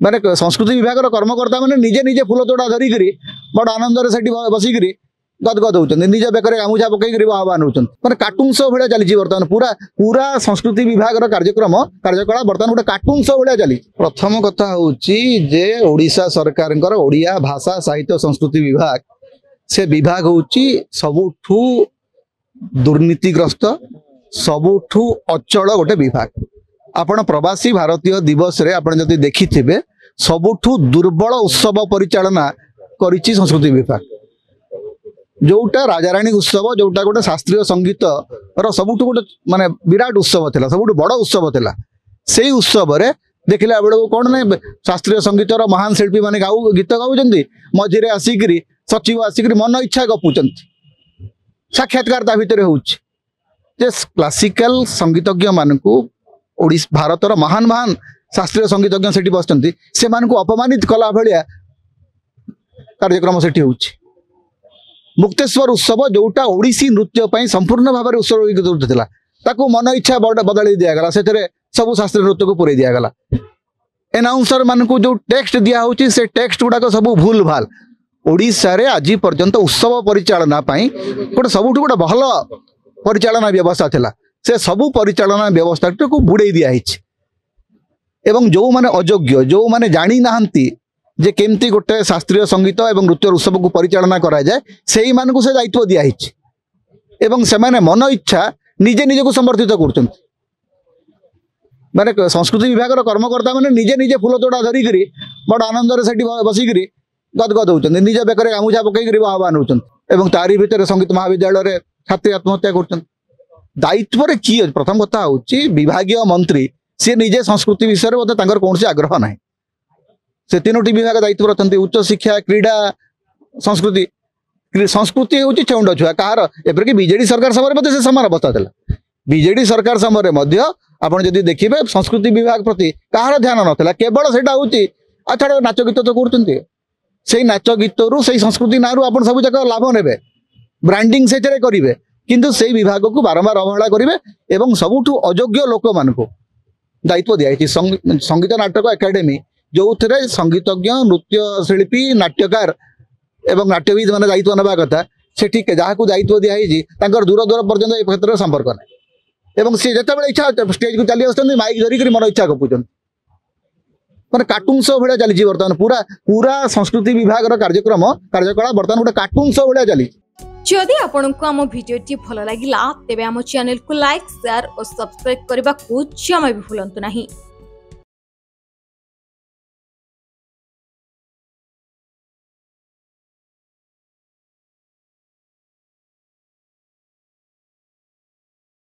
माने संस्कृति विभाग कर्मकर्ता मैंने निजे निजे फूल तोड़ा धरिक बड़ आनंद से बसिक गदगद होती निज बेकर गामुछा पकईकि आह्वान होती मैंने कार्टून शो भाया चली बर्तमान पूरा पूरा संस्कृति विभाग कार्यक्रम कार्यकला बर्तमान गोटे कार्टून शो भाया चली। प्रथम कथा जे ओडिशा सरकार ओडिया भाषा साहित्य संस्कृति विभाग से विभाग होची सबुठू दुर्नीतिग्रस्त सबुठू अचल गोटे विभाग। आपण प्रवासी भारतीय दिवस रे आपण जदि देखिथिबे सबुठू दुर्बल उत्सव परिचालना करिछि संस्कृति विभाग जोटा राजाराणी उत्सव जोटा गोटे शास्त्रीय संगीत सबुठू गोटे माने विराट उत्सव थिला सबुठू बड़ उत्सव थिला सेई उत्सव रे देखिला बेले कोन नै शास्त्रीय संगीत महान शिल्पी माने गीत गाउचंती मझिरे आसिकरी सचिव आसिकरी मन इच्छा गपुचंती साक्षात्कार ता भितर होउछि जे क्लासिकल संगीतज्ञ मानकू ओडिशा भारतर महान महान शास्त्रीय संगीतज्ञ सेठी बसचंती से मानकू अपमानित कला भलिया कार्यक्रम सेठी होउछि। मुक्तेश्वर उत्सव जोटा ओडिसी नृत्य पई संपूर्ण भाव में उत्सर्गित थिला ताकू मन इच्छा बदली दिया गला सेतरे सब शास्त्रीय नृत्य को पुरे दिया गला। एनाउंसर मानकू जो टेक्स्ट दिया होउछि से टेक्स्ट गुडा सब भूल भाल ओडिशा रे आज पर्यंत उत्सव परिचालना पई गोटे सबुठ गोटे भल परिचालना व्यवस्था थिला से सबू परिचालना व्यवस्था को बुड़े दिया एवं जो माने अयोग्य जो माने जानी नाहंती जे केमती गोटे शास्त्रीय संगीत एवं नृत्य उत्सव को परिचालना करा जाए से मानकू से दायित्व दिया एवं से माने मन इच्छा निजे निजे को समर्थित कर माने संस्कृति विभाग कर्मकर्ता मैंने निजे निजे फूल तोड़ा धरिक बड़ आनंद से बसिक गदगद होती निज बेकर गामुछा पकईकि आह्वान होती तारी भितर संगीत महाविद्यालय छात्री आत्महत्या कर दायित्व किए प्रथम कथा हूँ विभागीय मंत्री सी निजे संस्कृति विषय में बोधे कौन से आग्रह ना से तीनोटी विभाग दायित्व रखते उच्च शिक्षा क्रीड़ा संस्कृति संस्कृति हूँ छेउंड छुआ कहार एपरिक बीजेडी सरकार समय से सामान अवस्था था बीजेडी सरकार समय आप देखिए संस्कृति विभाग प्रति कहार ध्यान नाला केवल से छाड़ नाच गीत तो करते से नाच गीत से संस्कृति ना आप सब जाक लाभ ने ब्रांडिंग से करेंगे किंतु से विभाग को बारंबार अवहेला करेंगे एवं सबुठू अयोग्य लोक मान दायित्व दिखाई संगीत नाटक एकेडमी जो थे संगीतज्ञ नृत्य शिल्पी नाट्यकार एवं नाट्यविद मैंने दायित्व ना कथा से जहाँ को दायित्व दिखाई दूर दूर पर्यटन ए क्षेत्र में संपर्क ना सी जिते इच्छा स्टेज को चली आसुँच माइक धरिक मन इच्छा गपुचंती मैंने कार्टून शो भाया चली बर्तमान पूरा पूरा संस्कृति विभाग कार्यक्रम कार्यकला बर्तमान गोटे कार्टून शो भाया चली। जदि आपंक आम भिडी भल लगा तेब आम चैनल को लाइक शेयर और सब्सक्राइब करने को जमा भी भूलु नहीं।